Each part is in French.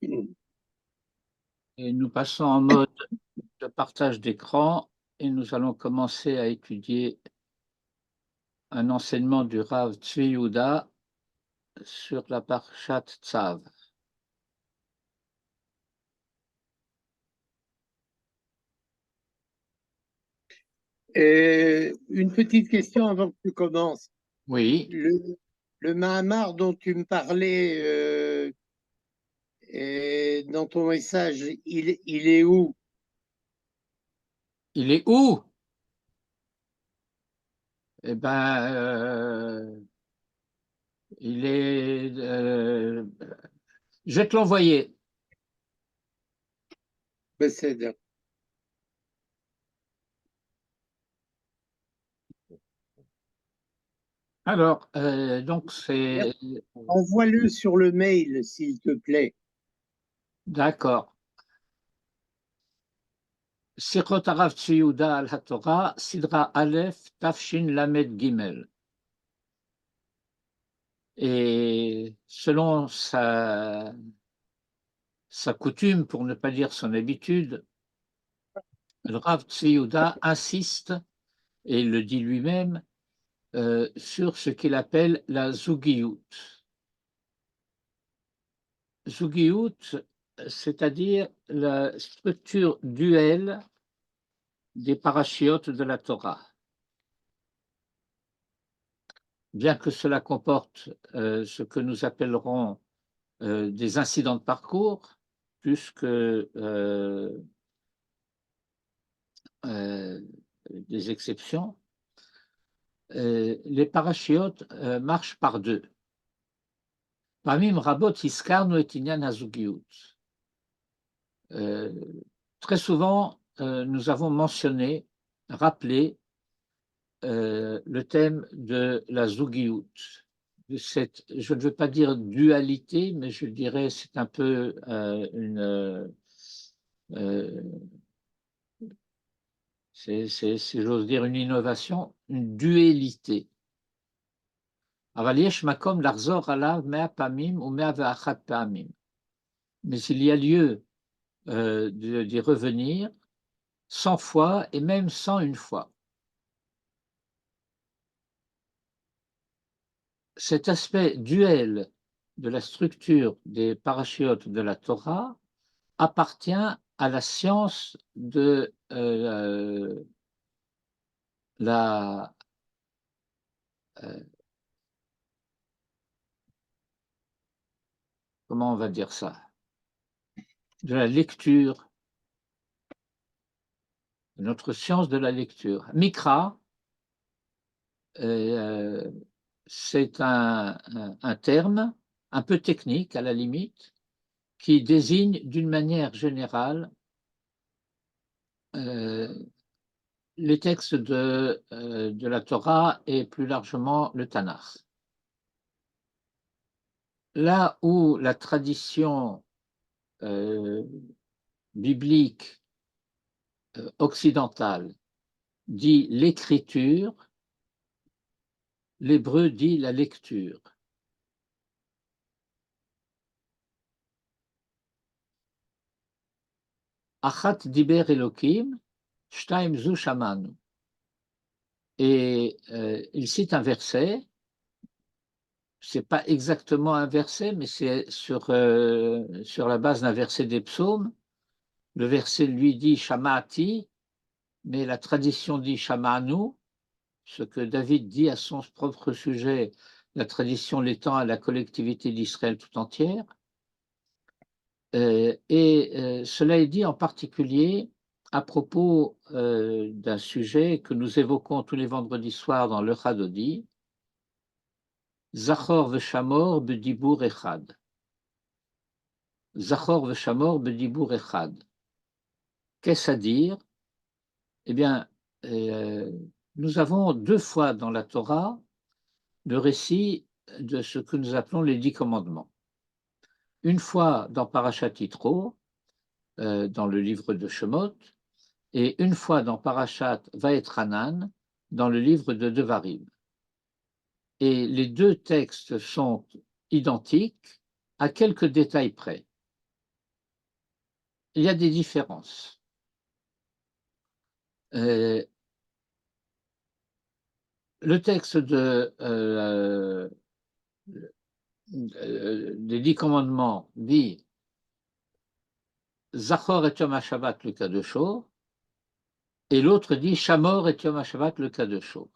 Et nous passons en mode de partage d'écran et nous allons commencer à étudier un enseignement du Rav Tzvi Yehuda sur la Parshat Tzav. Une petite question avant que tu commences. Oui, Le Mahamar dont tu me parlais dans ton message, il est où? il est où? Eh bien, il est... je vais te l'envoyer. Besséder. Alors, donc c'est... Envoie-le sur le mail, s'il te plaît. D'accord. Sichot Harav Tzvi Yehuda al HaTorah, Sidra Aleph, Tafshin Lamed Gimel. Et selon sa coutume, pour ne pas dire son habitude, le Rav Tzvi Yehuda insiste, et il le dit lui-même, sur ce qu'il appelle la Zugiyut. Zugiyut, c'est-à-dire la structure duel des parachiotes de la Torah. Bien que cela comporte ce que nous appellerons des incidents de parcours, plus que des exceptions, les parachiotes marchent par deux. Parmi Rabot Iskarnu et Inyan Hazugiyut. Très souvent, nous avons mentionné, rappelé le thème de la Zugiyut. Je ne veux pas dire dualité, mais je dirais c'est un peu si j'ose dire, une innovation, une dualité. Mais il y a lieu d'y revenir 100 fois et même 101 fois. Cet aspect duel de la structure des parachiotes de la Torah appartient à la science de la comment on va dire ça, de la lecture, notre science de la lecture. Mikra, c'est un terme un peu technique à la limite, qui désigne d'une manière générale les textes de la Torah et plus largement le Tanakh. Là où la tradition biblique occidentale dit l'écriture, l'hébreu dit la lecture. Achat diber Elokim, shtaim zu shamanu. Et il cite un verset, c'est pas exactement un verset, mais c'est sur la base d'un verset des psaumes. Le verset lui dit Shamati, mais la tradition dit Shamanu, ce que David dit à son propre sujet, la tradition l'étend à la collectivité d'Israël tout entière. Cela est dit en particulier à propos d'un sujet que nous évoquons tous les vendredis soirs dans le Chadodi, Zachor v'shamor b'dibour echad. Zachor v'shamor b'dibour echad. Qu'est-ce à dire? Eh bien, nous avons deux fois dans la Torah le récit de ce que nous appelons les 10 commandements. Une fois dans Parashat Yitro, dans le livre de Shemot, et une fois dans Parashat Vaetranan, dans le livre de Devarim. Et les deux textes sont identiques à quelques détails près. il y a des différences. Le texte des 10 commandements dit Zachor et Yom HaShabbat le Kadosho, et l'autre dit Shamor et Yom HaShabbat le Kadosho.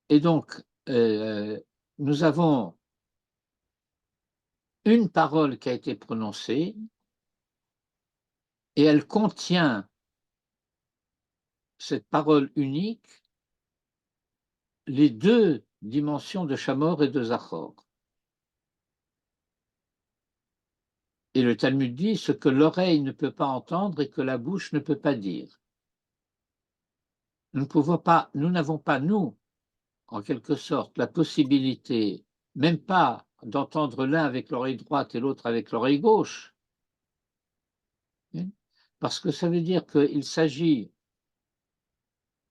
Et donc, nous avons une parole qui a été prononcée et elle contient, cette parole unique, les deux dimensions de Shamor et de Zachor. Et le Talmud dit ce que l'oreille ne peut pas entendre et que la bouche ne peut pas dire. Nous n'avons pas, nous, en quelque sorte, la possibilité, même pas d'entendre l'un avec l'oreille droite et l'autre avec l'oreille gauche, parce que ça veut dire qu'il s'agit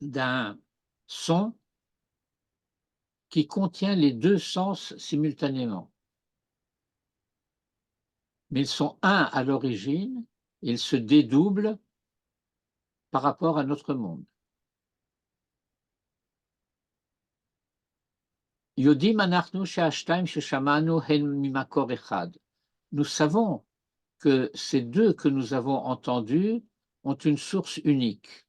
d'un son qui contient les deux sens simultanément. Mais ils sont un à l'origine, ils se dédoublent par rapport à notre monde. Yodim anachnu she'ashtaim sheshamanu hen mimakor echad. Nous savons que ces deux que nous avons entendus ont une source unique.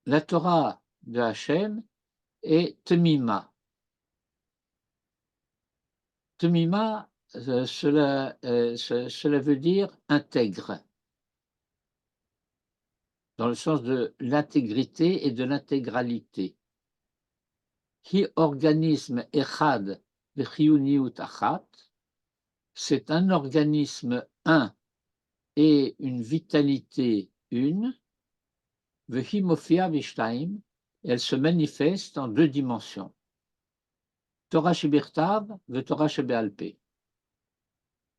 La Torah de Hachem est Temima. Temima, cela veut dire intègre, dans le sens de l'intégrité et de l'intégralité. Hi organisme echad v'chiyuniut achat, c'est un organisme un et une vitalité une, v'hi mofia v'shtaim, elle se manifeste en deux dimensions. Torah shebirtav v'Torah shebe'al peh.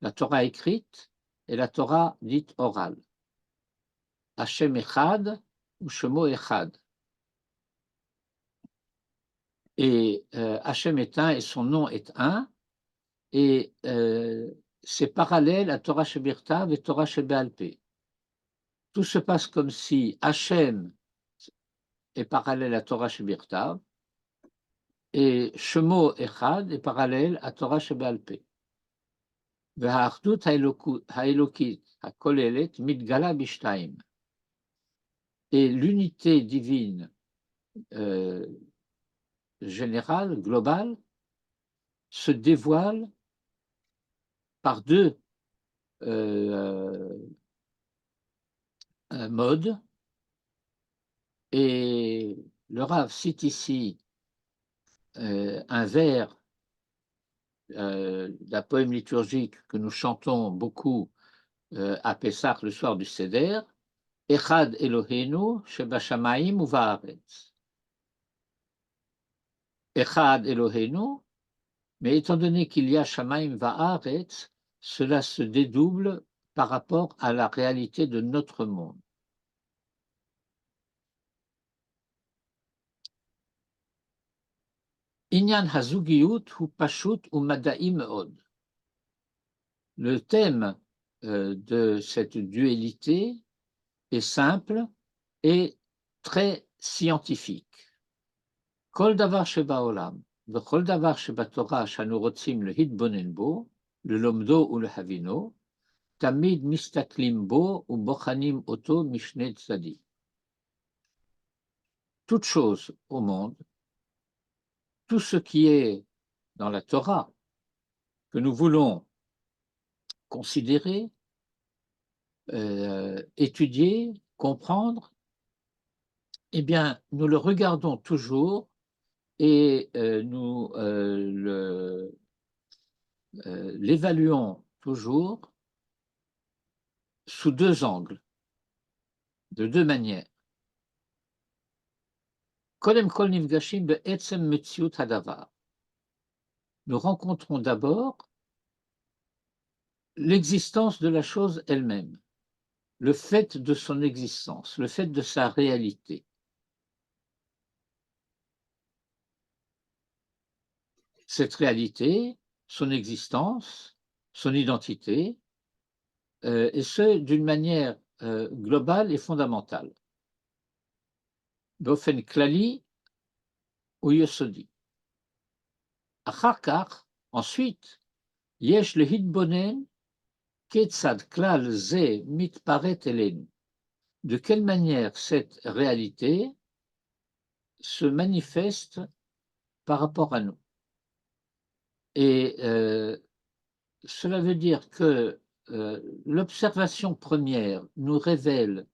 La Torah écrite et la Torah dite orale. Hashem echad ou Shemo echad. Et Hashem est un et son nom est un, et c'est parallèle à Torah shebirtav et Torah shebe'al peh. Tout se passe comme si Hashem est parallèle à Torah shebirtav et Shemo echad est parallèle à Torah shebe'al peh. והאחדות האלוקית הכוללת מתגלה בשתיים. Et l'unité divine générale, globale, se dévoile par deux modes. Et le Rav cite ici un vers d'un poème liturgique que nous chantons beaucoup à Pessah le soir du Seder, Echad Eloheinu shebashamayim uvaaretz. Echad Eloheinu, mais étant donné qu'il y a Shamaim vaaretz, cela se dédouble par rapport à la réalité de notre monde. Inyan hazugiyut hu pashut u mada'i meod. Le thème de cette dualité est simple et très scientifique. Kol davar shebaolam, v'chol davar shebatorah shanu rotzim lehitbonen bo, lelomdo ou lehavino, tamid mistaklim bo ou bochanim oto mishne tzadi. Toute chose au monde, tout ce qui est dans la Torah, que nous voulons considérer, étudier, comprendre, eh bien, nous le regardons toujours et nous l'évaluons toujours sous deux angles, de deux manières. Nous rencontrons d'abord l'existence de la chose elle-même, le fait de son existence, le fait de sa réalité. cette réalité, son existence, son identité, et ce, d'une manière globale et fondamentale. באופן כללי ויסודי. אחר כך, ensuite, יש להתבונן כיצד כלל זה מתפרט אלינו. De quelle manière cette réalité se manifeste par rapport à nous. Et cela veut dire que l'observation première nous révèle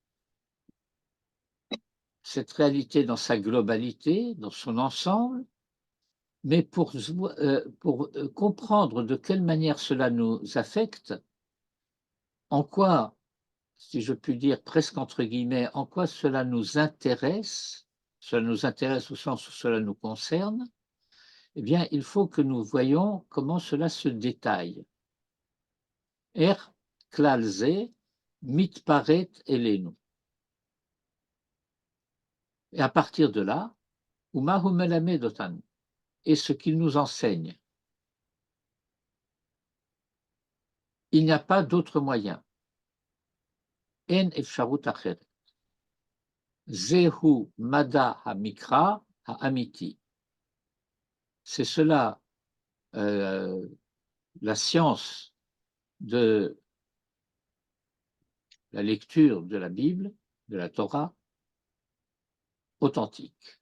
cette réalité dans sa globalité, dans son ensemble, mais pour comprendre de quelle manière cela nous affecte, en quoi, si je puis dire presque entre guillemets, en quoi cela nous intéresse au sens où cela nous concerne, eh bien, il faut que nous voyions comment cela se détaille. Klal ze mitparet elenu. Et à partir de là, umahu melamed otan, et ce qu'il nous enseigne. Il n'y a pas d'autre moyen. En efsharut acheret. Zehu mada hamikra ha'amiti. C'est cela, la science de la lecture de la Bible, de la Torah, authentique.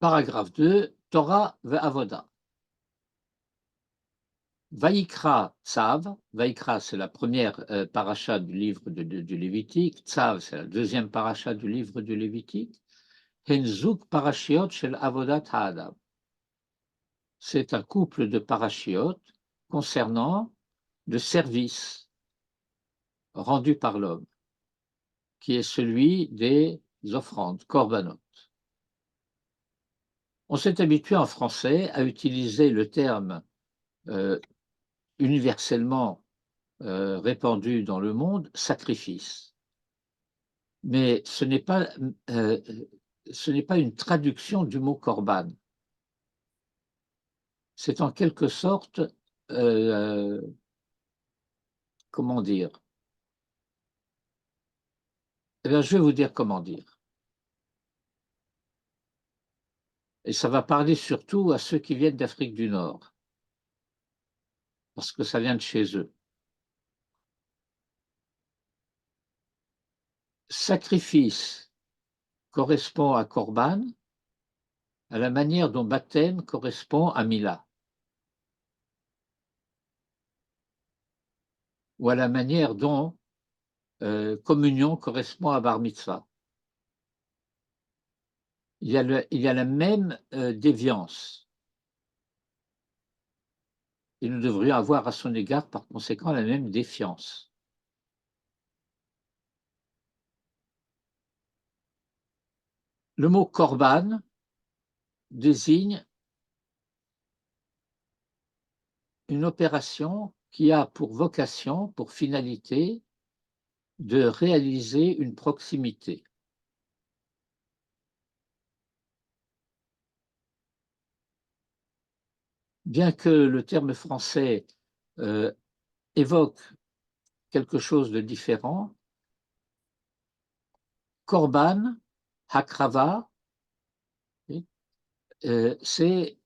Paragraphe 2, Torah ve'avoda. Vaïkra Tzav, Vaïkra c'est la première paracha du livre du Lévitique, Tzav c'est la deuxième paracha du livre du Lévitique, Henzuk parashiot shel avodat ha'adam. C'est un couple de parashiot concernant le service rendu par l'homme, qui est celui des offrandes, korbanot. On s'est habitué en français à utiliser le terme universellement répandu dans le monde, sacrifice. Mais ce n'est pas une traduction du mot korban. C'est en quelque sorte, comment dire? Eh bien, je vais vous dire comment dire. Et ça va parler surtout à ceux qui viennent d'Afrique du Nord, parce que ça vient de chez eux. Sacrifice correspond à korban, à la manière dont baptême correspond à Mila, ou à la manière dont communion correspond à bar mitzvah. Il y a la même déviance. Et nous devrions avoir à son égard, par conséquent, la même défiance. Le mot korban désigne une opération qui a pour vocation, pour finalité, de réaliser une proximité. Bien que le terme français évoque quelque chose de différent, korban, hakrava, c'est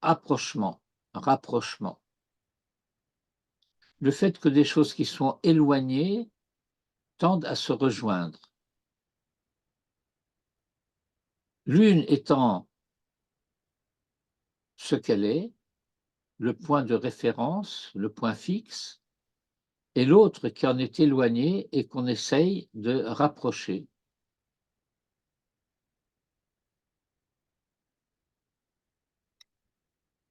approchement, rapprochement. Le fait que des choses qui sont éloignées tendent à se rejoindre. L'une étant ce qu'elle est, le point de référence, le point fixe, et l'autre qui en est éloigné et qu'on essaye de rapprocher.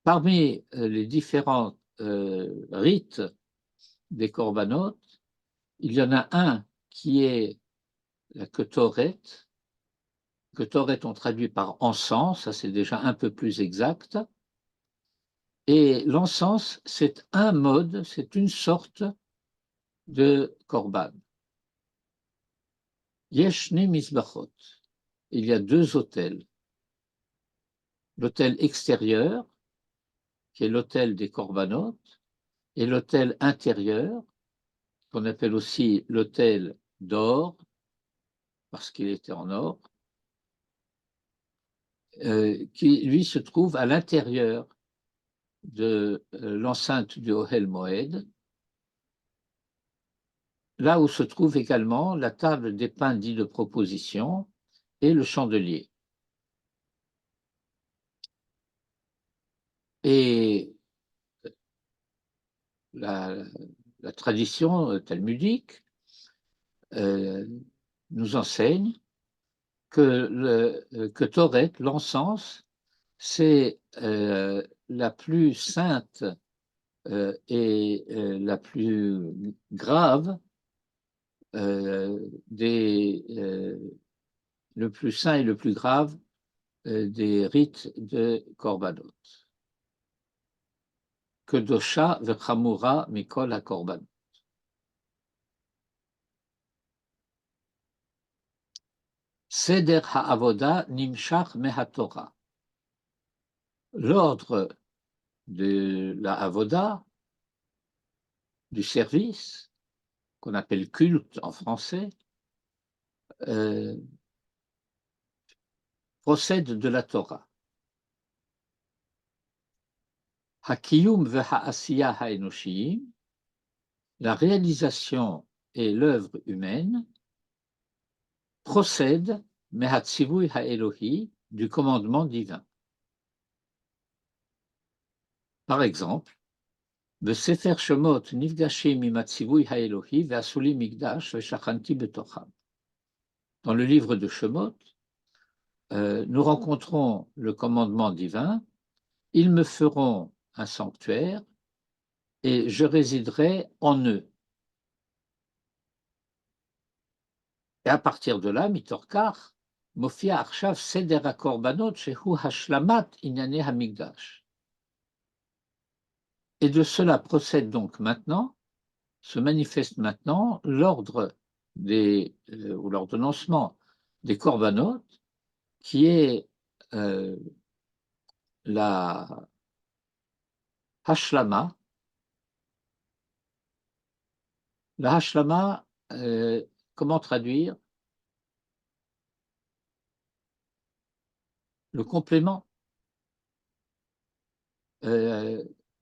Parmi les différents rites des corbanotes, il y en a un qui est la ketoret. Ketoret, on traduit par encens, ça c'est déjà un peu plus exact. Et l'encens, c'est un mode, c'est une sorte de korban. Yeshne misbachot. Il y a deux autels. L'autel extérieur, qui est l'autel des korbanot, et l'autel intérieur, qu'on appelle aussi l'autel d'or, parce qu'il était en or, qui, lui, se trouve à l'intérieur de l'enceinte du Ohel Moed, là où se trouve également la table des pains dits de proposition et le chandelier. Et la tradition talmudique nous enseigne que Toret, l'encens, c'est la plus sainte et la plus grave le plus saint et le plus grave des rites de Korbanot. Kedosha vechamura mikol hakorbanot. Seder ha'avoda nimshach mehatorah. L'ordre de la avoda, du service, qu'on appelle culte en français, procède de la Torah. Hakiyum ve'ha'asiya ha'enoshiyim, la réalisation et l'œuvre humaine procèdent mehatzivui ha'elohi, du commandement divin. Par exemple, Besefer Shemot nifgashim imatzivui ha'elohi ve'asuli mikdash ve'shachanti betocham. Dans le livre de Shemot, nous rencontrons le commandement divin, ils me feront un sanctuaire et je résiderai en eux. Et à partir de là, mitorkar, mofia arshav seder hakorbanot shehu hashlamat inyane hamikdash. Et de cela procède donc maintenant, se manifeste maintenant l'ordre ou l'ordonnancement des korbanot, qui est la hashlama. La hashlama, comment traduire? Le complément.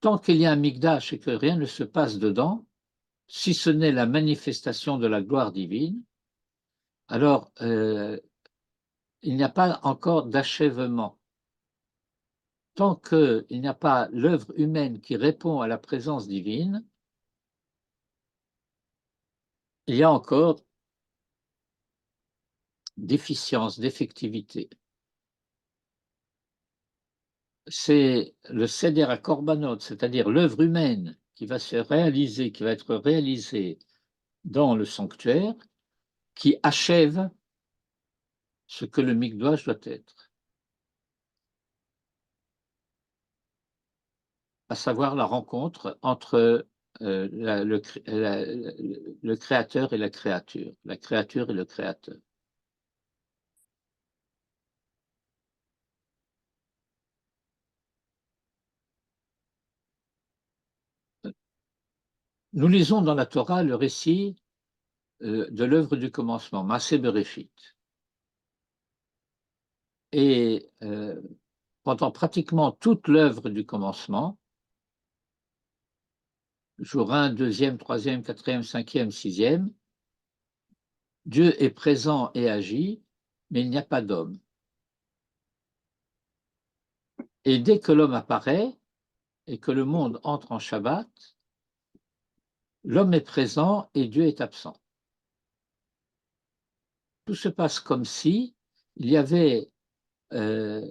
Tant qu'il y a un mikdash et que rien ne se passe dedans, si ce n'est la manifestation de la gloire divine, alors il n'y a pas encore d'achèvement. Tant qu'il n'y a pas l'œuvre humaine qui répond à la présence divine, il y a encore déficience, défectivité. C'est le Seder HaKorbanot, c'est-à-dire l'œuvre humaine qui va se réaliser, qui va être réalisée dans le sanctuaire, qui achève ce que le mikdash doit être, à savoir la rencontre entre le créateur et la créature et le créateur. Nous lisons dans la Torah le récit de l'œuvre du commencement, Maaseh Bereshit. Et pendant pratiquement toute l'œuvre du commencement, jour 1, 2e, 3e, 4e, 5e, 6e, Dieu est présent et agit, mais il n'y a pas d'homme. Et dès que l'homme apparaît et que le monde entre en Shabbat, l'homme est présent et Dieu est absent. Tout se passe comme si il y avait un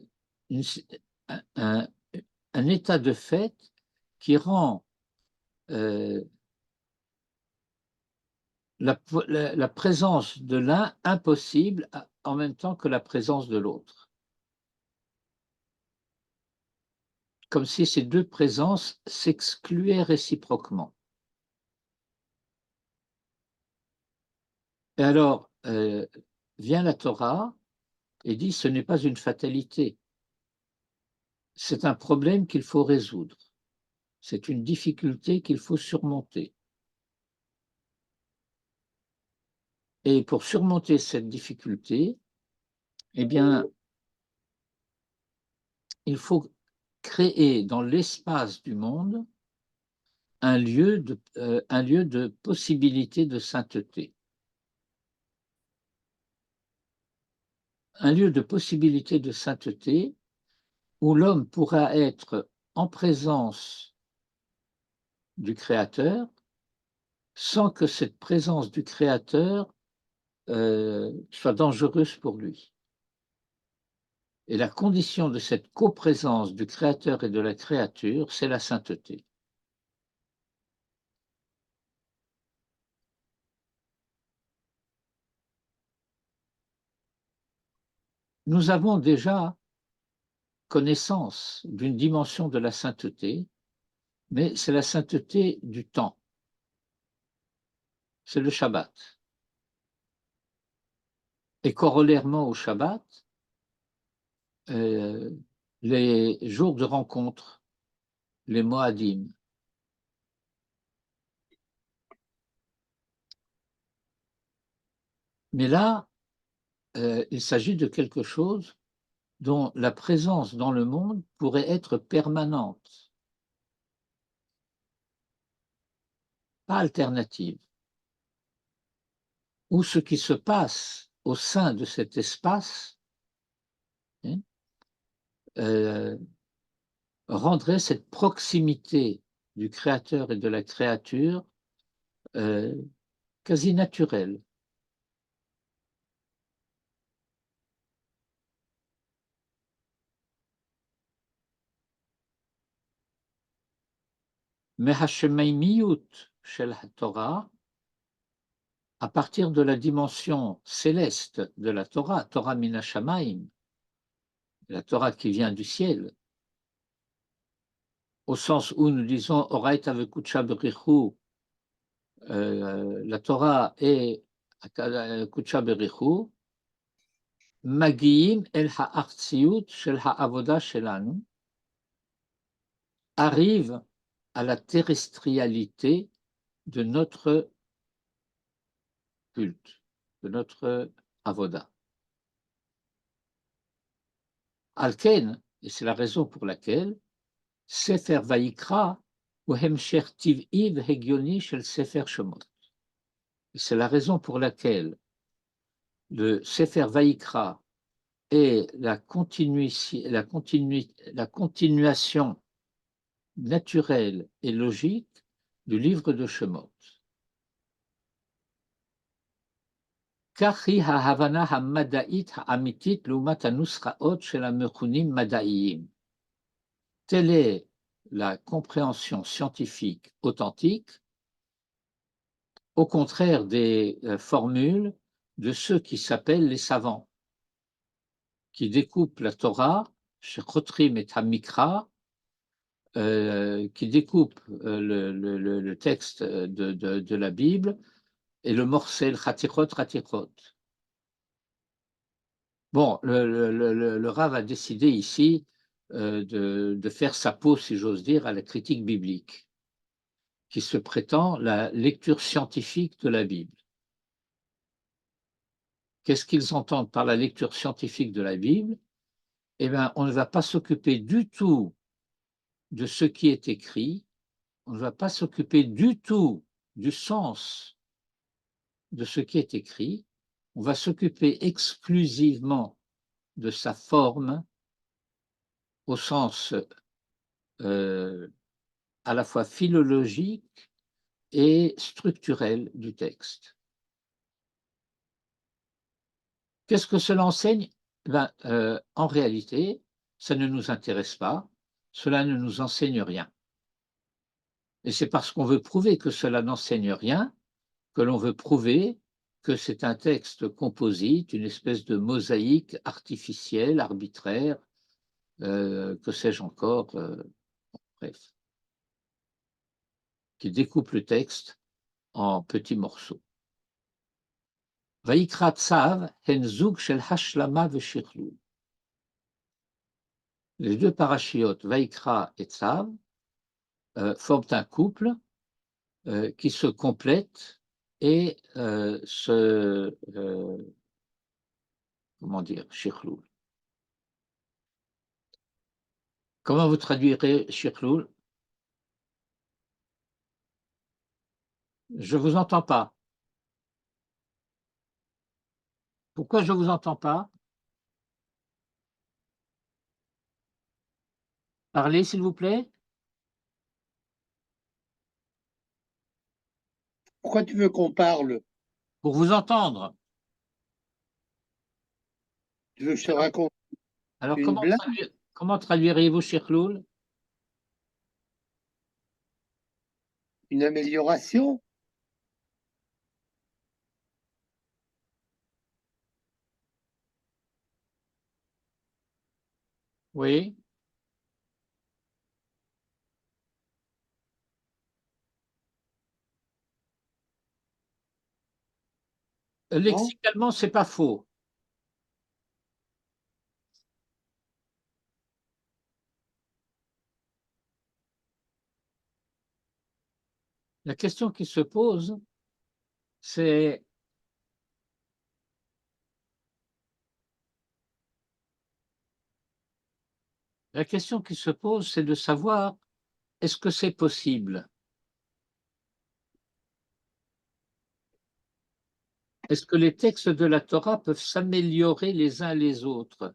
état de fait qui rend la présence de l'un impossible en même temps que la présence de l'autre. comme si ces deux présences s'excluaient réciproquement. Et alors, vient la Torah et dit: «Ce n'est pas une fatalité, c'est un problème qu'il faut résoudre, c'est une difficulté qu'il faut surmonter». Et pour surmonter cette difficulté, eh bien, il faut créer dans l'espace du monde un lieu de possibilité de sainteté. Un lieu de possibilité de sainteté où l'homme pourra être en présence du Créateur, sans que cette présence du Créateur soit dangereuse pour lui. Et la condition de cette coprésence du Créateur et de la créature, c'est la sainteté. Nous avons déjà connaissance d'une dimension de la sainteté, mais c'est la sainteté du temps. C'est le Shabbat. Et corollairement au Shabbat, les jours de rencontre, les Moadim. Mais là, il s'agit de quelque chose dont la présence dans le monde pourrait être permanente, pas alternative, où ce qui se passe au sein de cet espace, hein, rendrait cette proximité du créateur et de la créature quasi naturelle. Mais Hashemaimiyut shel Torah, à partir de la dimension céleste de la Torah, Torah min hashamayim, la Torah qui vient du ciel, au sens où nous disons Oraita vekutsha berichu, la Torah est kutsha berichu, Magiim el ha'artziut shel ha'avoda shelanu, arrive à la terrestrialité de notre culte, de notre avoda. Alken, et c'est la raison pour laquelle Sefer Vayikra ou Hemsher Tiv'i v'Hegioni shel Sefer Shemot. C'est la raison pour laquelle le Sefer Vayikra est la continuation naturelle et logique du livre de Shemot. Kachi ha'havana ha'mada'it ha'amitit l'umat ha'nuschaot shel ha'mechunim mada'iyim. Telle est la compréhension scientifique authentique, au contraire des formules de ceux qui s'appellent les savants, qui découpent la Torah, Chotrim et Hamikra, qui découpent le texte de la Bible et le morcel Chatichot, Chatichot. Bon, le Rav a décidé ici de faire sa peau, si j'ose dire, à la critique biblique, qui se prétend la lecture scientifique de la Bible. Qu'est-ce qu'ils entendent par la lecture scientifique de la Bible? Eh bien, on ne va pas s'occuper du tout de ce qui est écrit, on ne va pas s'occuper du tout du sens de ce qui est écrit, on va s'occuper exclusivement de sa forme au sens à la fois philologique et structurel du texte. Qu'est-ce que cela enseigne? Ben, en réalité, ça ne nous intéresse pas, cela ne nous enseigne rien. Et c'est parce qu'on veut prouver que cela n'enseigne rien que l'on veut prouver que c'est un texte composite, une espèce de mosaïque artificielle, arbitraire, que sais-je encore, bref, qui découpe le texte en petits morceaux. Vaikra Tzav hen zoug shel hashlama veshichlul. Les deux parachiotes, Vaikra et Tzav, forment un couple qui se complète et comment dire, shichlul. Comment vous traduirez shichlul? Je ne vous entends pas. Pourquoi je ne vous entends pas? Parlez, s'il vous plaît. Pourquoi tu veux qu'on parle? Pour vous entendre. Tu veux que je te raconte Alors, une blague? comment traduiriez-vous shichlul? Une amélioration? Oui. Non? Lexicalement, c'est pas faux. La question qui se pose, c'est de savoir est-ce que c'est possible? Est-ce que les textes de la Torah peuvent s'améliorer les uns les autres?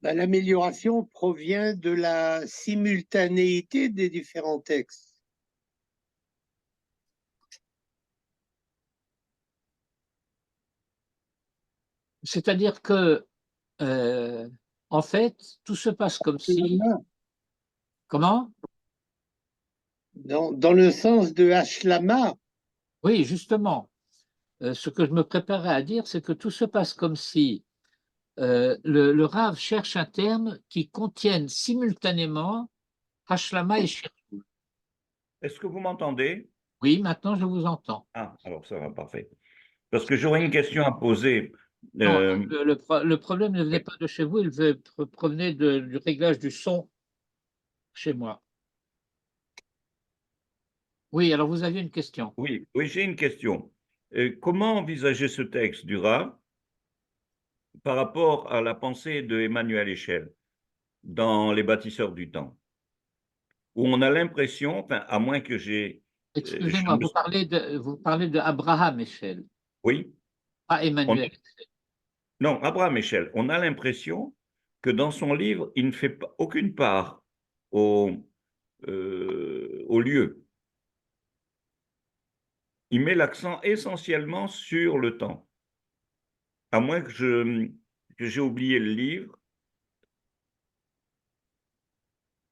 Ben, l'amélioration provient de la simultanéité des différents textes. C'est-à-dire que, en fait, tout se passe comme si… Comment? Dans le sens de Hashlama, Oui, justement. Ce que je me préparais à dire, c'est que tout se passe comme si le Rav cherche un terme qui contienne simultanément Hashlama et Shirkul. Est-ce que vous m'entendez? Oui, maintenant je vous entends. Ah, alors ça va, parfait. Parce que j'aurais une question à poser. Non, Euh, le problème ne venait oui, pas de chez vous, provenait du réglage du son chez moi. Oui, alors vous aviez une question. oui, oui, j'ai une question. Comment envisager ce texte du Rav par rapport à la pensée de Emmanuel Echel dans Les bâtisseurs du temps, où on a l'impression, enfin, à moins que je Excusez-moi, me- vous parlez de Abraham Echel, oui, pas on- Emmanuel. non, Abraham Echel, on a l'impression que dans son livre, il ne fait aucune part au, au lieu. Il met l'accent essentiellement sur le temps. À moins que j'ai oublié le livre,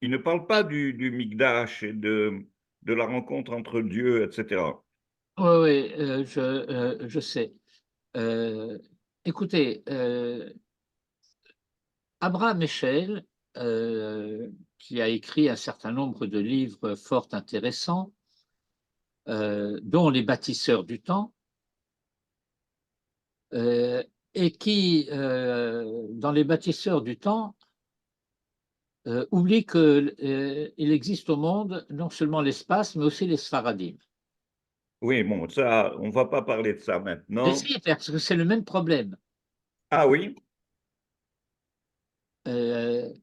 il ne parle pas du Mikdash et de la rencontre entre Dieu, etc. Oui, oui, je sais. Euh, écoutez, Abraham Echel, qui a écrit un certain nombre de livres fort intéressants, dont Les bâtisseurs du temps, et qui, dans Les bâtisseurs du temps, oublie qu'il existe au monde non seulement l'espace, mais aussi les Sfaradim. Oui, bon, ça, on ne va pas parler de ça Mais maintenant. si, parce que c'est le même problème. Ah oui, Euh,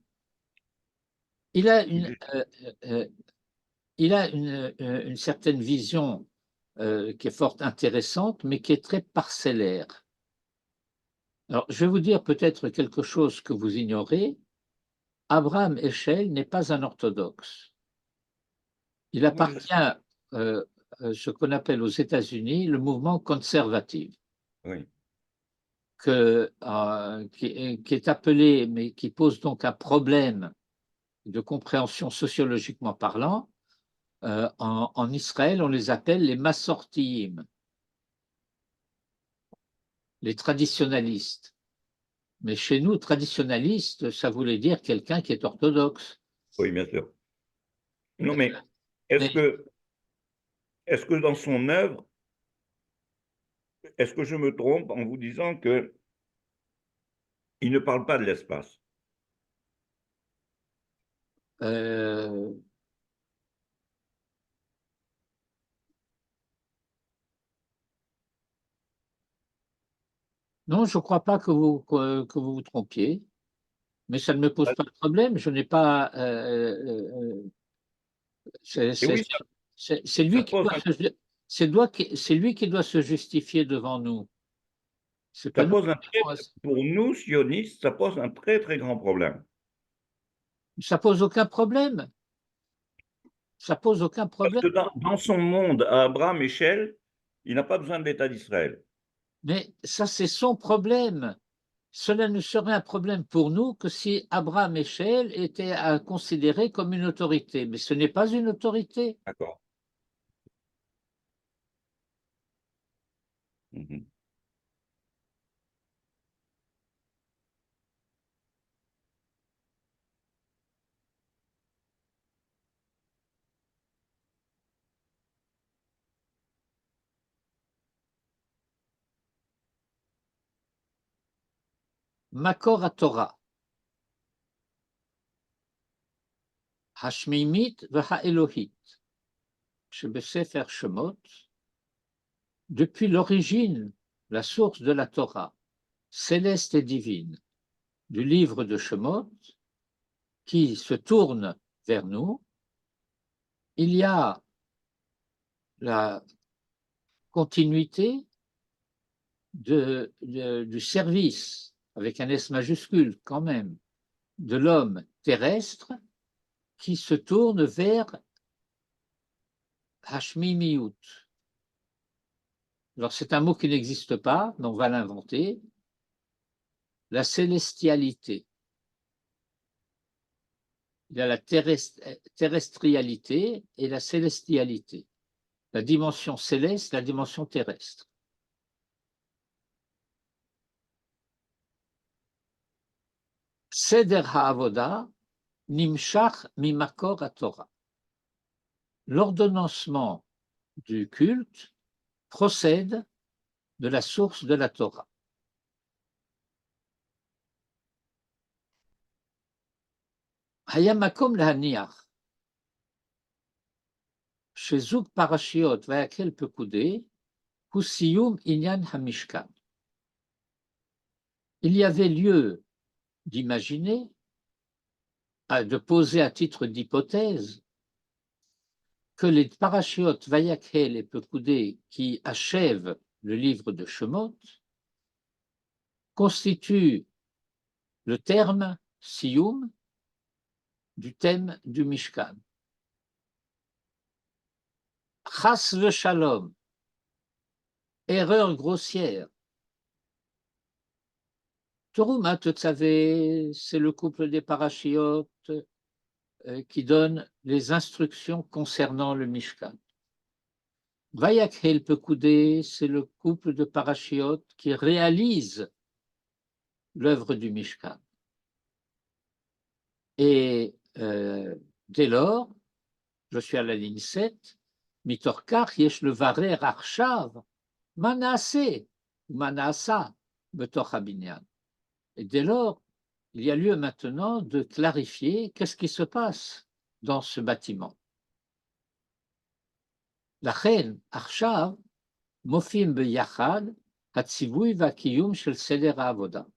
il a il- euh, il a une certaine vision qui est fort intéressante, mais qui est très parcellaire. Alors, je vais vous dire peut-être quelque chose que vous ignorez. Abraham Eshel n'est pas un orthodoxe. Il oui, appartient à ce qu'on appelle aux États-Unis le mouvement conservatif, oui, qui est appelé, mais qui pose donc un problème de compréhension sociologiquement parlant. En Israël, on les appelle les massortiim, les traditionalistes. Mais chez nous, traditionnaliste, ça voulait dire quelqu'un qui est orthodoxe. Oui, bien sûr. Non, mais Mais est-ce que dans son œuvre, est-ce que je me trompe en vous disant que il ne parle pas de l'espace? euh, non, je ne crois pas que vous vous trompiez, mais ça ne me pose pas de problème. Je n'ai pas. C'est Et oui, c'est ça lui qui pose doit un, c'est lui qui doit se justifier devant nous. C'est ça pas nous pose un qui devons- pour nous, sionistes, ça pose un très, très grand problème. Ça pose aucun problème. Ça pose aucun Parce problème. que dans son monde, à Abraham Échelle, il n'a pas besoin de l'État d'Israël. Mais ça, c'est son problème. Cela ne serait un problème pour nous que si Abraham Eshel était considéré comme une autorité. Mais ce n'est pas une autorité. D'accord. Mhm. Makor HaTorah, Hashmimit v'Haelohit, Shebesefer Shemot, depuis l'origine, la source de la Torah, céleste et divine, du livre de Shemot, qui se tourne vers nous, il y a la continuité du service, avec un S majuscule quand même, de l'homme terrestre qui se tourne vers Hashmimiyut. Alors c'est un mot qui n'existe pas, mais on va l'inventer. La célestialité. Il y a la terrestrialité et la célestialité. La dimension céleste, la dimension terrestre. Seder ha'avoda nimshach mimakor haTorah. L'ordonnancement du culte procède de la source de la Torah. Hayamakom lahaniach. Shezuk parashiot vayakel pekudé, kusiyum inyan hamishkan. Il y avait lieu d'imaginer, de poser à titre d'hypothèse, que les parashiot Vayakhel et Pekudé qui achèvent le livre de Shemot constituent le terme Siyum du thème du Mishkan. Chas v'shalom, erreur grossière. Terouma Tetzaveh, c'est le couple des parashiot qui donne les instructions concernant le Mishkan. Vayakhel Pekudé, c'est le couple de parashiot qui réalise l'œuvre du Mishkan. Et dès lors, je suis à la ligne 7, Mitorkach yesh levarer arshav, manaase, manasa, betoch habinyan. Et dès lors, il y a lieu maintenant de clarifier qu'est-ce qui se passe dans ce bâtiment. Lachen arshav mofim beyachad hatzivui vakiyum shel seder ha'avoda.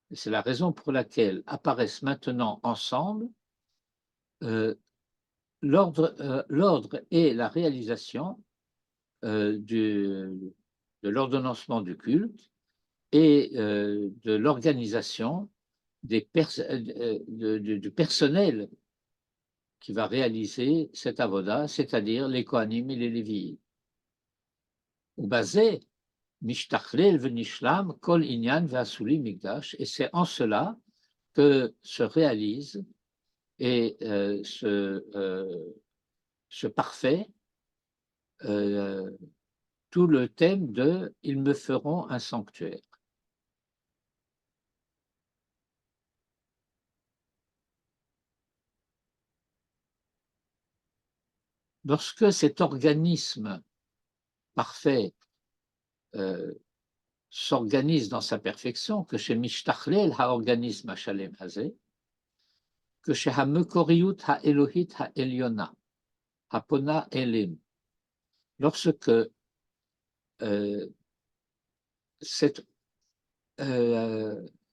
Et c'est la raison pour laquelle apparaissent maintenant ensemble l'ordre et la réalisation de l'ordonnancement du culte et de l'organisation du personnel qui va réaliser cet avoda, c'est-à-dire les Kohanim et les Lévites. Au basé, Mishtachlel venishlam kol inyan ve'asuli migdash, et c'est en cela que se réalise et ce parfait tout le thème de « Ils me feront un sanctuaire ». lorsque cet organisme parfait s'organise dans sa perfection, que chez Mishtachlel ha-organisme ha-shalem hazeh, que chez ha-mekoriyut ha-elohit ha-eliona, ha-pona elim, lorsque il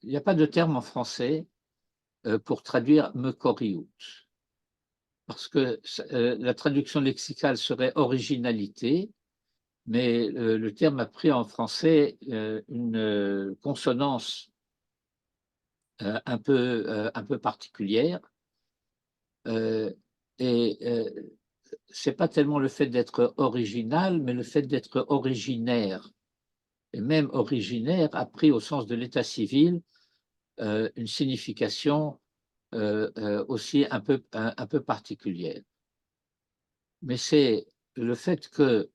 n'y a pas de terme en français pour traduire mekoriyut, parce que la traduction lexicale serait originalité, mais le terme a pris en français une consonance un peu particulière, et c'est pas tellement le fait d'être original, mais le fait d'être originaire. Et même originaire a pris au sens de l'état civil une signification aussi un peu particulière. Mais c'est le fait que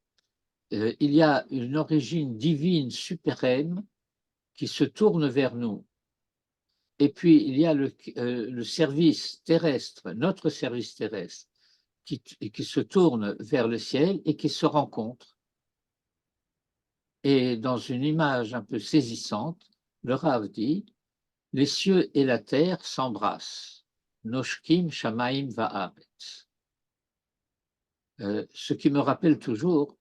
il y a une origine divine suprême qui se tourne vers nous. Et puis, il y a le service terrestre, notre service terrestre, qui se tourne vers le ciel et qui se rencontrent. Et dans une image un peu saisissante, le Rav dit, les cieux et la terre s'embrassent. Noshkim Shamaim Va'aretz. Ce qui me rappelle toujours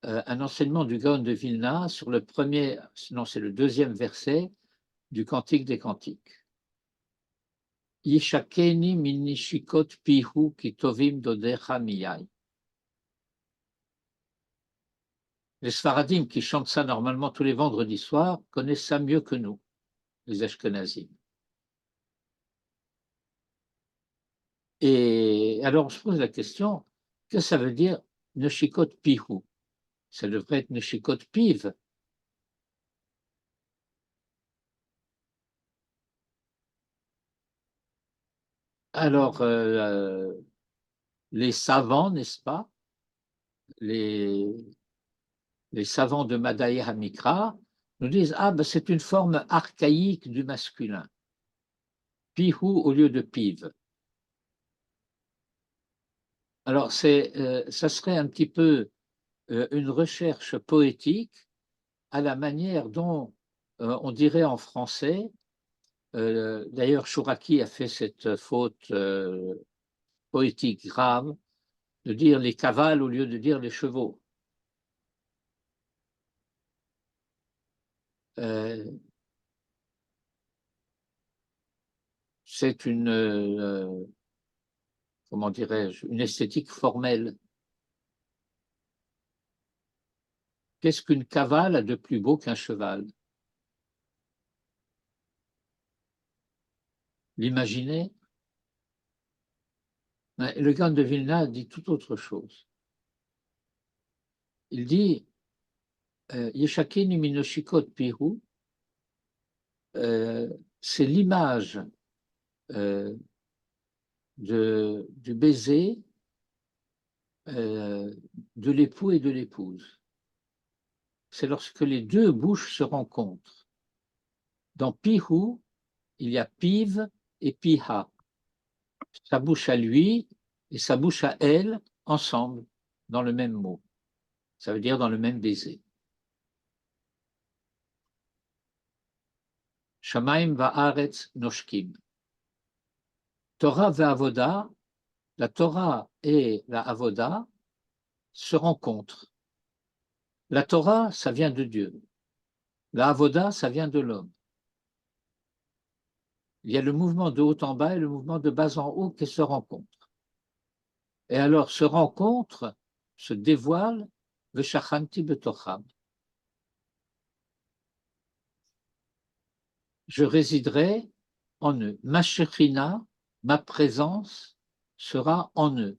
un enseignement du Gaon de Vilna sur le premier, non, c'est le deuxième verset du Cantique des Cantiques. Yishakeni minishikot pihu kitovim dodecha miyai. Les Sfaradim qui chantent ça normalement tous les vendredis soirs connaissent ça mieux que nous, les Ashkenazim. Et alors on se pose la question, qu'est-ce que ça veut dire neshikot pihu? Ça devrait être neshikot piv. Alors, les savants, n'est-ce pas, les savants de Madaï Hamikra nous disent, ah ben c'est une forme archaïque du masculin. Pihu au lieu de piv. Alors, ça serait un petit peu une recherche poétique à la manière dont on dirait en français, d'ailleurs Chouraki a fait cette faute poétique grave, de dire les cavales au lieu de dire les chevaux. C'est une, comment dirais-je, une esthétique formelle. Qu'est-ce qu'une cavale a de plus beau qu'un cheval? L'imaginer? Le Gaon de Vilna dit tout autre chose. Il dit Yeshakeni minoshikot pihu, c'est l'image du baiser de l'époux et de l'épouse. C'est lorsque les deux bouches se rencontrent. Dans pihu, il y a piv et piha. Sa bouche à lui et sa bouche à elle, ensemble, dans le même mot. Ça veut dire dans le même baiser. Shamaim va'aretz noshkim. Torah ve'avoda, la Torah et la avoda se rencontrent. La Torah, ça vient de Dieu. La avoda, ça vient de l'homme. Il y a le mouvement de haut en bas et le mouvement de bas en haut qui se rencontrent. Et alors, se rencontrent, se dévoilent, v'shachanti betocham. Je résiderai en eux. Ma shekhinah, ma présence, sera en eux.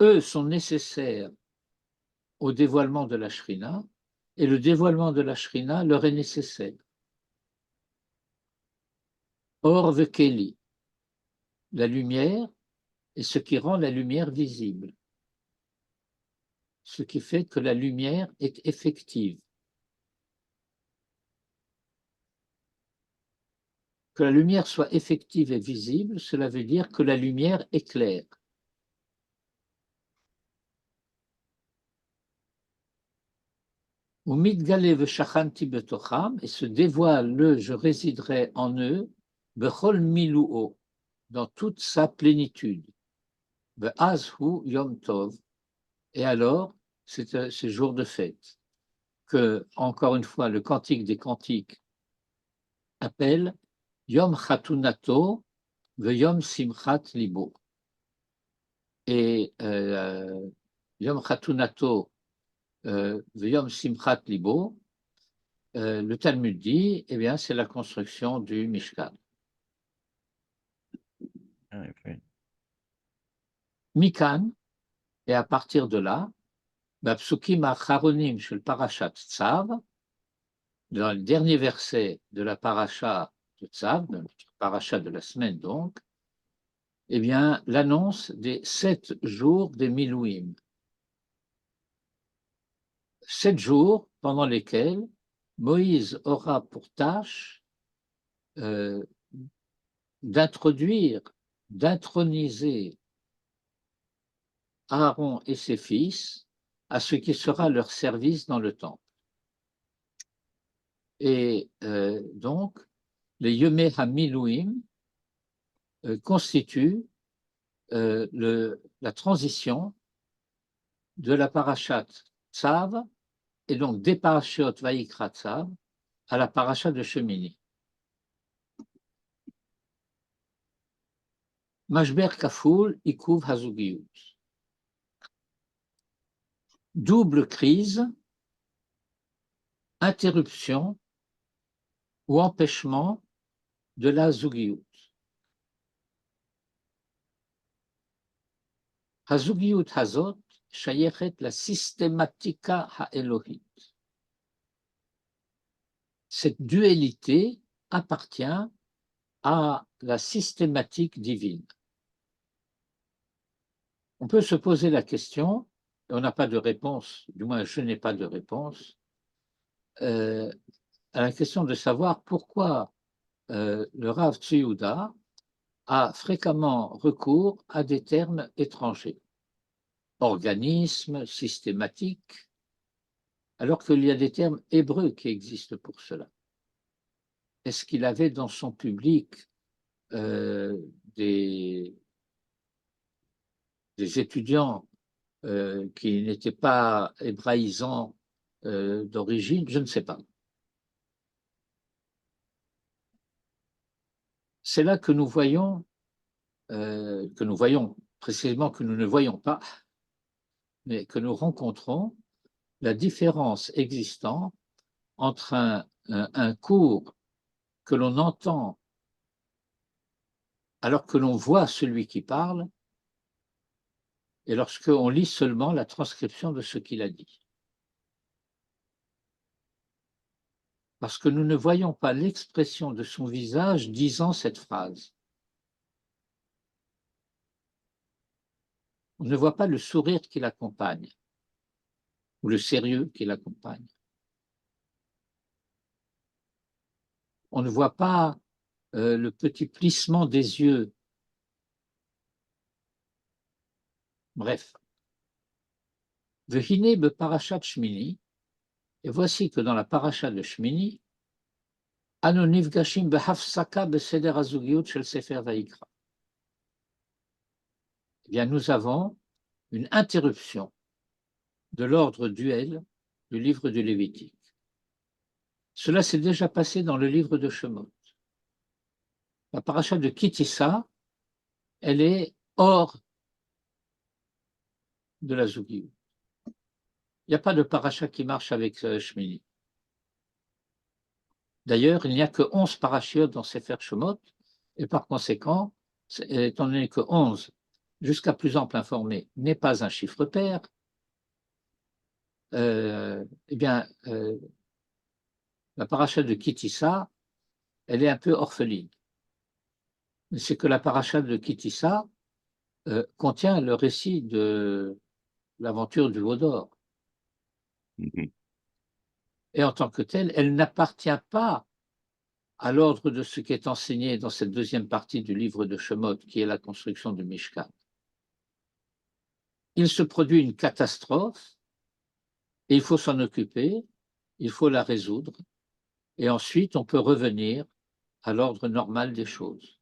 Eux sont nécessaires au dévoilement de la Shrina, et le dévoilement de la Shrina leur est nécessaire. Or vekeli, la lumière est ce qui rend la lumière visible, ce qui fait que la lumière est effective. Que la lumière soit effective et visible, cela veut dire que la lumière éclaire. Ou mitgale v'shachanti betocham, et se dévoile le je résiderai en eux, bechol miluo, dans toute sa plénitude. Ve'azhu yom tov, et alors c'est ce jour de fête que, encore une fois, le cantique des cantiques appelle Yom Chatunato ve'Yom Simchat Libo. Et Yom Chatunato ve'Yom Simchat Libo, le Talmud dit, eh bien, c'est la construction du Mishkan. Mikan, et à partir de là, Psukim Acharonim shel Parashat Tzav, dans le dernier verset de la paracha de Tzav, de la paracha de la semaine donc, eh bien, l'annonce des 7 jours des Milouim. 7 jours pendant lesquels Moïse aura pour tâche d'introduire, d'introniser Aaron et ses fils à ce qui sera leur service dans le temple. Et donc, les Yomei HaMilouim constituent la transition de la parashat Tzav, et donc des parashot Vayikra Tzav, à la parasha de Shemini. Mashber Kaful Ikuv Hazugiyut. Double crise, interruption ou empêchement de la Zugiyut. Hazugiyut Hazot shayechet la systematika ha'elohit. Cette dualité appartient à la systématique divine. On peut se poser la question, et on n'a pas de réponse, du moins je n'ai pas de réponse, à la question de savoir pourquoi le Rav Tzvi a fréquemment recours à des termes étrangers, organisme, systématique, alors qu'il y a des termes hébreux qui existent pour cela. Est-ce qu'il avait dans son public des étudiants qui n'étaient pas hébraïsants d'origine? Je ne sais pas. C'est là que nous voyons précisément, que nous ne voyons pas, mais que nous rencontrons la différence existant entre un cours que l'on entend alors que l'on voit celui qui parle, et lorsqu'on lit seulement la transcription de ce qu'il a dit. Parce que nous ne voyons pas l'expression de son visage disant cette phrase. On ne voit pas le sourire qui l'accompagne, ou le sérieux qui l'accompagne. On ne voit pas le petit plissement des yeux. Bref. Vehine be parashat Shmini, et voici que dans la paracha de Shmini, Anu nifgashim behafsaka beseder hazugiyut shel Sefer Vayikra. Eh bien, nous avons une interruption de l'ordre duel du livre du Lévitique. Cela s'est déjà passé dans le livre de Shemot. La paracha de Kitissa, elle est hors de la Zugiyut. Il n'y a pas de paracha qui marche avec Shmini. D'ailleurs, il n'y a que 11 parachiotes dans Sefer Shemot, et par conséquent, étant donné que 11, jusqu'à plus ample informé, n'est pas un chiffre pair, eh bien, la paracha de Kitissa, elle est un peu orpheline. C'est que la paracha de Kitissa contient le récit de l'aventure du veau d'or. Et en tant que telle, elle n'appartient pas à l'ordre de ce qui est enseigné dans cette deuxième partie du livre de Shemot, qui est la construction du Mishkan. Il se produit une catastrophe, et il faut s'en occuper, il faut la résoudre, et ensuite on peut revenir à l'ordre normal des choses.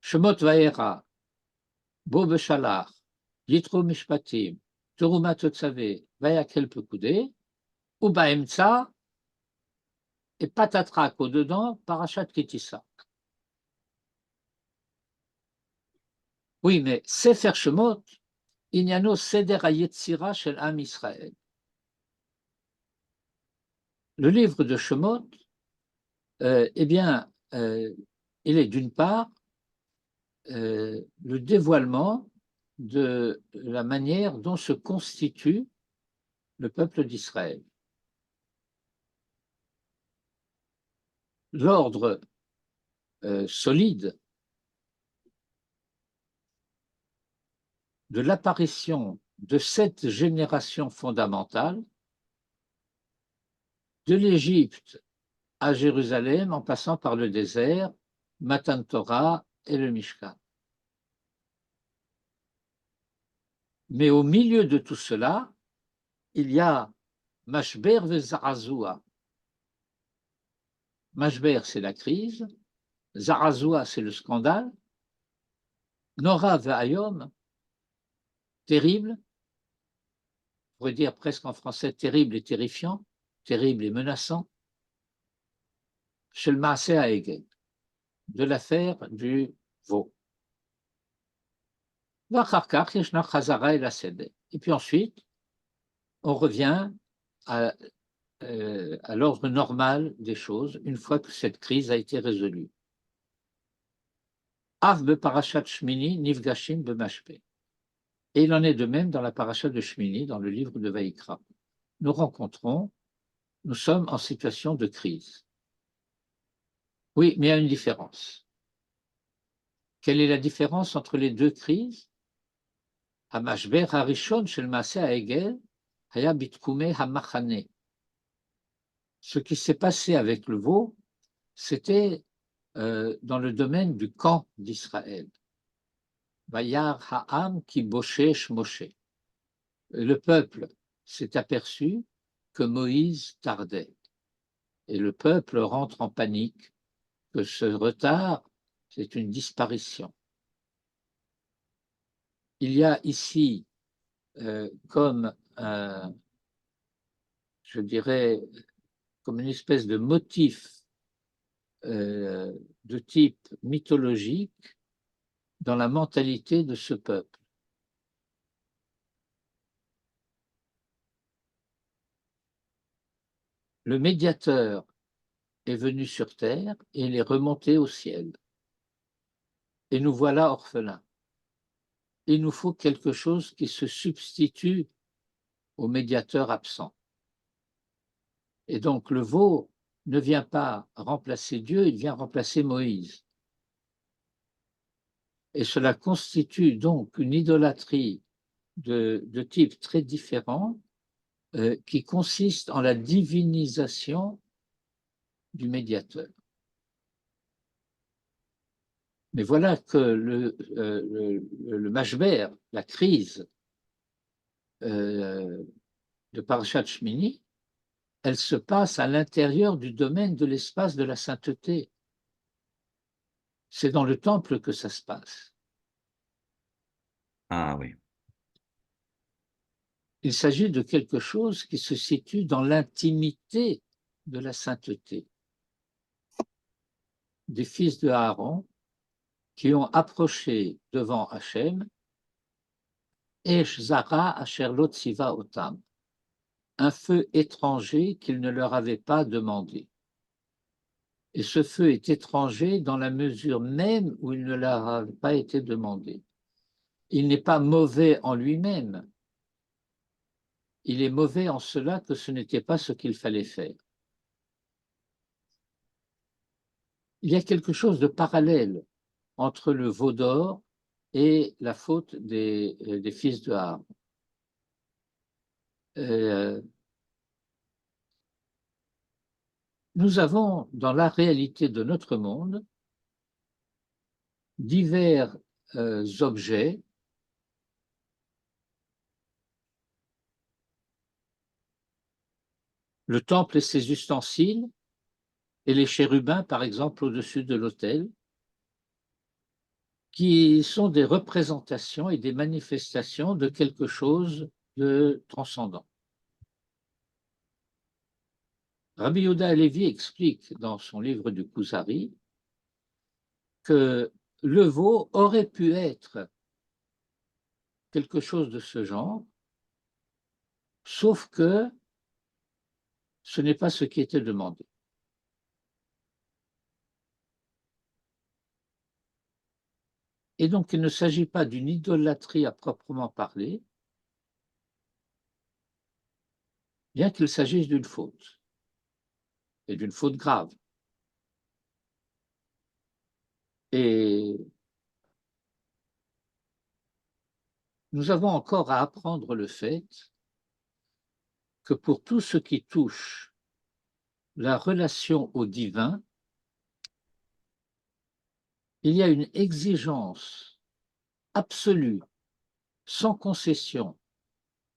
Shemot Vaera, Bo Beshalach, Yitro Mishpatim, Teruma Tetzaveh, Vayakel Pekudé, ou Baemtsa, et patatrak au-dedans, Parashat Kitissa. Oui, mais Sefer Shemot, Inyano Seder HaYetzira Shel Am Israël. Le livre de Shemot, eh bien, il est d'une part le dévoilement de la manière dont se constitue le peuple d'Israël. L'ordre solide de l'apparition de cette génération fondamentale, de l'Égypte à Jérusalem, en passant par le désert, Matan Torah et le Mishkan. Mais au milieu de tout cela, il y a Mashber veZarazua. Mashber, c'est la crise, Zarazua, c'est le scandale, Nora ve'ayom, terrible, on pourrait dire presque en français terrible et terrifiant, terrible et menaçant, Shel Maaseh HaEgel, de l'affaire du veau. Et puis ensuite, on revient à l'ordre normal des choses une fois que cette crise a été résolue. Av beparashat Shmini nifgashim bemashpeh. Et il en est de même dans la paracha de Shmini, dans le livre de Vaïkra. Nous sommes en situation de crise. Oui, mais il y a une différence. Quelle est la différence entre les deux crises? Hamashber harishon shel Maaseh HaEgel haya bitkume hamachane. Ce qui s'est passé avec le veau, c'était dans le domaine du camp d'Israël. Vayar ha'am ki boshesh Moshe. Le peuple s'est aperçu que Moïse tardait. Et le peuple rentre en panique, que ce retard, c'est une disparition. Il y a ici comme je dirais, comme une espèce de motif de type mythologique dans la mentalité de ce peuple. Le médiateur est venu sur terre et il est remonté au ciel. Et nous voilà orphelins. Il nous faut quelque chose qui se substitue au médiateur absent. Et donc le veau ne vient pas remplacer Dieu, il vient remplacer Moïse. Et cela constitue donc une idolâtrie de type très différent qui consiste en la divinisation du médiateur. Mais voilà que le mashber, la crise de Parashat Shmini, elle se passe à l'intérieur du domaine de l'espace de la sainteté. C'est dans le temple que ça se passe. Ah oui. Il s'agit de quelque chose qui se situe dans l'intimité de la sainteté. Des fils de Aaron qui ont approché devant Hachem Esh Zara Asher Lo Tziva Otam, un feu étranger qu'il ne leur avait pas demandé. Et ce feu est étranger dans la mesure même où il ne leur a pas été demandé. Il n'est pas mauvais en lui-même. Il est mauvais en cela que ce n'était pas ce qu'il fallait faire. Il y a quelque chose de parallèle entre le veau d'or et la faute des fils de Aaron. nous avons dans la réalité de notre monde divers objets le temple et ses ustensiles, et les chérubins, par exemple, au-dessus de l'autel, qui sont des représentations et des manifestations de quelque chose de transcendant. Rabbi Yehuda Halevi explique dans son livre du Kuzari que le veau aurait pu être quelque chose de ce genre, sauf que ce n'est pas ce qui était demandé. Et donc, il ne s'agit pas d'une idolâtrie à proprement parler, bien qu'il s'agisse d'une faute, et d'une faute grave. Et nous avons encore à apprendre le fait que pour tout ce qui touche la relation au divin, il y a une exigence absolue, sans concession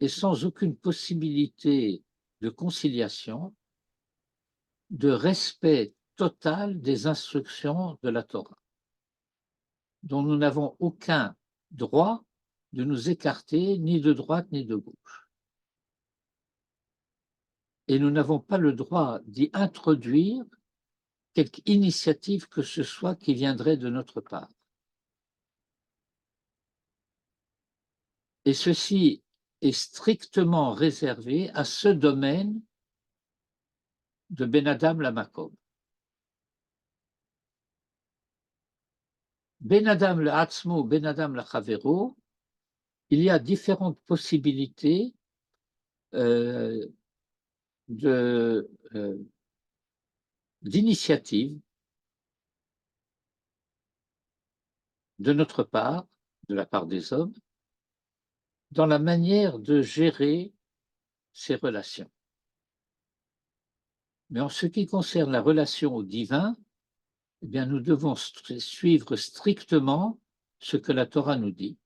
et sans aucune possibilité de conciliation, de respect total des instructions de la Torah, dont nous n'avons aucun droit de nous écarter ni de droite ni de gauche. Et nous n'avons pas le droit d'y introduire quelque initiative que ce soit qui viendrait de notre part. Et ceci est strictement réservé à ce domaine de Ben Adam Lamakom. Ben Adam La'atzmo, Ben Adam La'chavero, il y a différentes possibilités d'initiative de notre part, de la part des hommes, dans la manière de gérer ces relations. Mais en ce qui concerne la relation au divin, eh bien, nous devons suivre strictement ce que la Torah nous dit.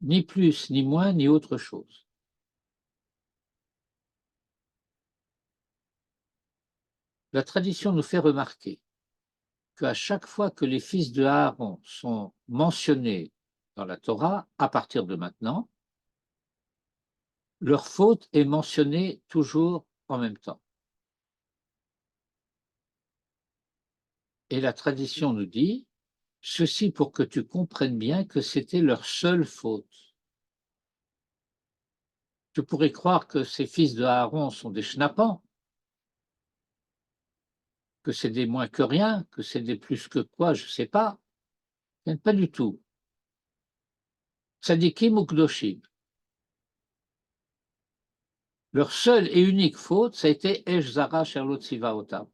Ni plus, ni moins, ni autre chose. La tradition nous fait remarquer qu'à chaque fois que les fils de Aaron sont mentionnés dans la Torah, à partir de maintenant, leur faute est mentionnée toujours en même temps. Et la tradition nous dit, ceci pour que tu comprennes bien que c'était leur seule faute. Tu pourrais croire que ces fils de Aaron sont des schnappants, que c'est des moins que rien, que c'est des plus que quoi, je ne sais pas. Pas du tout. Tzadikim ou Kdoshim. Leur seule et unique faute, ça a été Esh Zara Sherlot Siva Otam.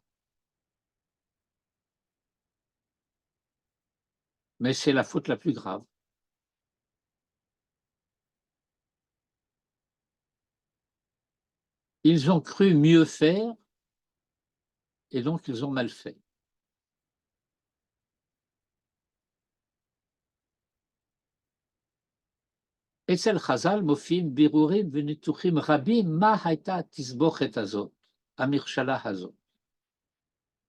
Mais c'est la faute la plus grave. Ils ont cru mieux faire et donc ils ont mal fait. אצל חז"ל מופיעים בירורים וניתוחים רבים מה הייתה התסבוכת הזאת, המכשלה הזאת.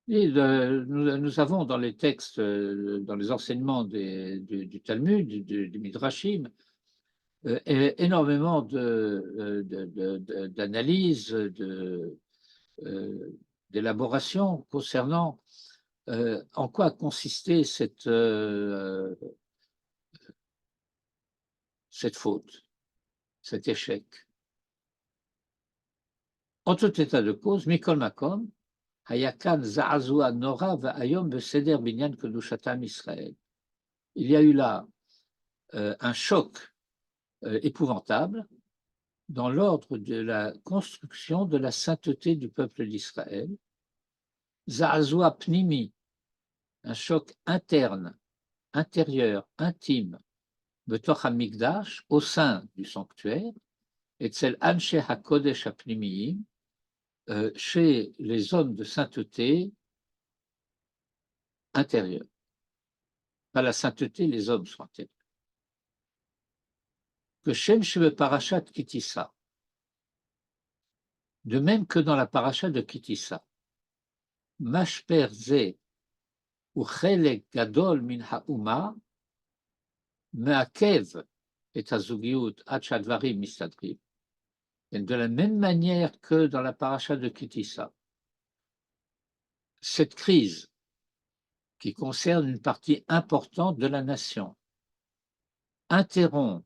Et nous avons dans les textes, dans les enseignements du Talmud, du Midrashim, énormément d'analyses, d'élaboration concernant en quoi consistait cette faute, cet échec. En tout état de cause, Mikol Makom, Hayakan Za'azua Nora Va'ayom Beseder Binyan Kedushatam Israël. Il y a eu là un choc épouvantable dans l'ordre de la construction de la sainteté du peuple d'Israël. Za'azua Pnimi, un choc interne, intérieur, intime, Betoch HaMikdash, au sein du sanctuaire, et Tzel Anshe HaKodesh HaPnimiyim, chez les hommes de sainteté intérieure. Pas la sainteté, les hommes sont intérieurs. Que Shem Sheve Parashat Kitissa, de même que dans la paracha de Kitissa, Mashper Ze ou Chelek Gadol min ha'uma, Me'akev et Azugiyut ad shadvarim mistadrim. Et de la même manière que dans la paracha de Kitissa, cette crise qui concerne une partie importante de la nation interrompt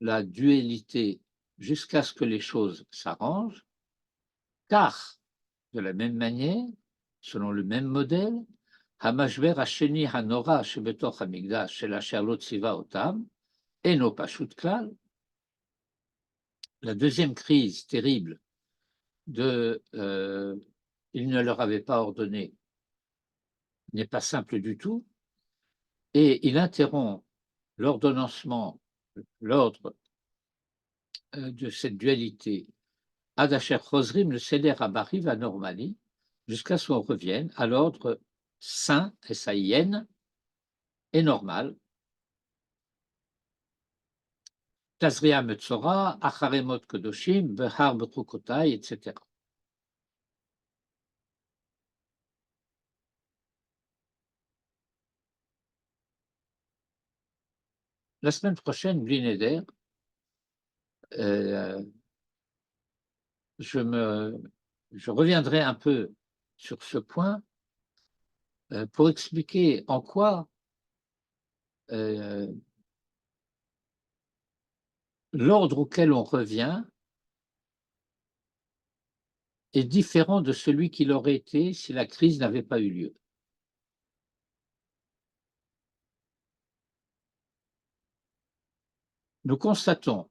la dualité jusqu'à ce que les choses s'arrangent, car, de la même manière, selon le même modèle, Hamashver Hasheni Hanora Shebetoch Hamikdash Shel Asher Lo Tziva Otam Eno Pashut Klal, la deuxième crise terrible de il ne leur avait pas ordonné n'est pas simple du tout, et il interrompt l'ordonnancement, l'ordre de cette dualité Adasher Chosrim, le Seder Abari va normali, jusqu'à ce qu'on revienne à l'ordre saint, S-A-I-N, et normal. Tazria Metzora, Acharemot Kodoshim, Behar Bechukotai, etc. La semaine prochaine, Blineder, je reviendrai un peu sur ce point pour expliquer en quoi l'ordre auquel on revient est différent de celui qu'il aurait été si la crise n'avait pas eu lieu. Nous constatons,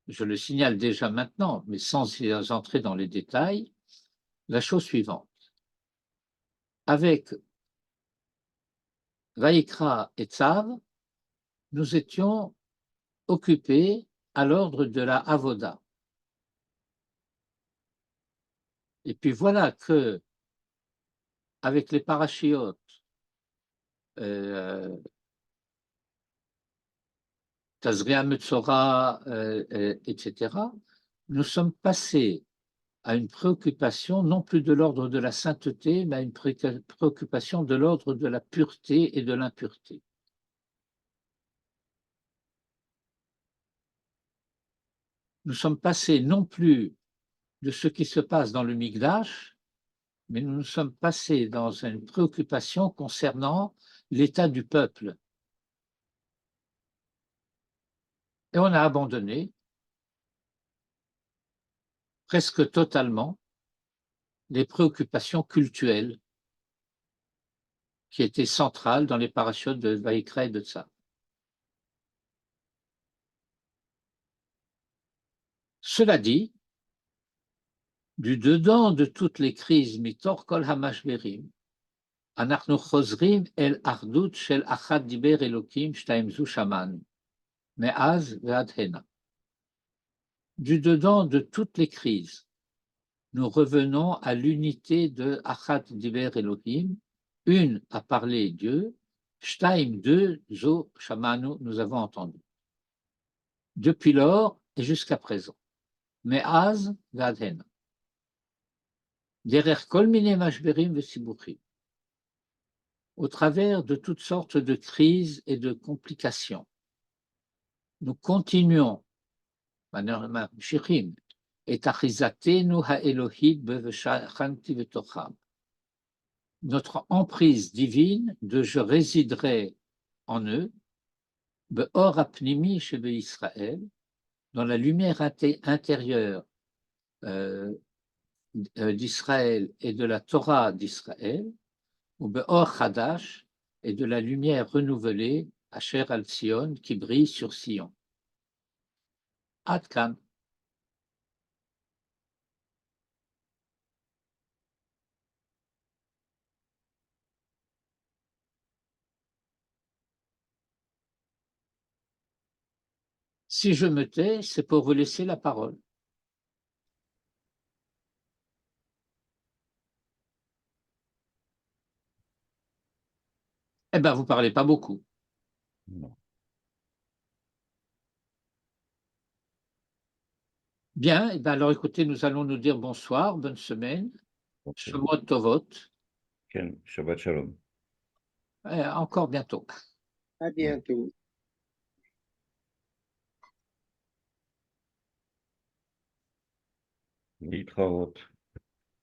je le signale déjà maintenant, mais sans y entrer dans les détails, la chose suivante. Avec Vaïkra et Tzav, nous étions occupés à l'ordre de la Avoda. Et puis voilà que, avec les parachiotes, Tazria Metzora, etc., nous sommes passés à une préoccupation non plus de l'ordre de la sainteté, mais à une préoccupation de l'ordre de la pureté et de l'impureté. Nous sommes passés non plus de ce qui se passe dans le Mikdash, mais nous nous sommes passés dans une préoccupation concernant l'état du peuple. Et on a abandonné presque totalement les préoccupations cultuelles qui étaient centrales dans les parachutes de Vaïkra et de Tzav. Cela dit, du dedans de toutes les crises, mitor kol hamashberim, anachnu chozrim el ardut shel achad diber elokim shtaim zu shaman, me'az ve'ad hena. Du dedans de toutes les crises, nous revenons à l'unité de Achat Diber Elohim, une à parler Dieu, Shtaim deux, Zo Shamanu, nous avons entendu. Depuis lors et jusqu'à présent. Mais Az Vadhen. Derrière Kol Mine Mashberim Vesibuchim. Au travers de toutes sortes de crises et de complications, nous continuons, Mamshichim, et Achizatenu Ha'elohit Beveshachanti Vetocham. Notre emprise divine de je résiderai en eux, Be'or Apnimi Shebe Israël, dans la lumière intérieure d'Israël et de la Torah d'Israël, ou Be'or Hadash, et de la lumière renouvelée, Asher al Sion, qui brille sur Sion. Ad kan. Si je me tais, c'est pour vous laisser la parole. Eh bien, vous ne parlez pas beaucoup. Non. Bien, eh ben, alors écoutez, nous allons nous dire bonsoir, bonne semaine, Ok. Shavuot Tovot, Ken, Shabbat Shalom. encore bientôt. À bientôt. Litraot.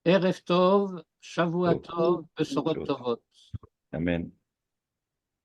Erev Tov, Shavua Tov. Tov, Besorot Tov. Tovot. Amen.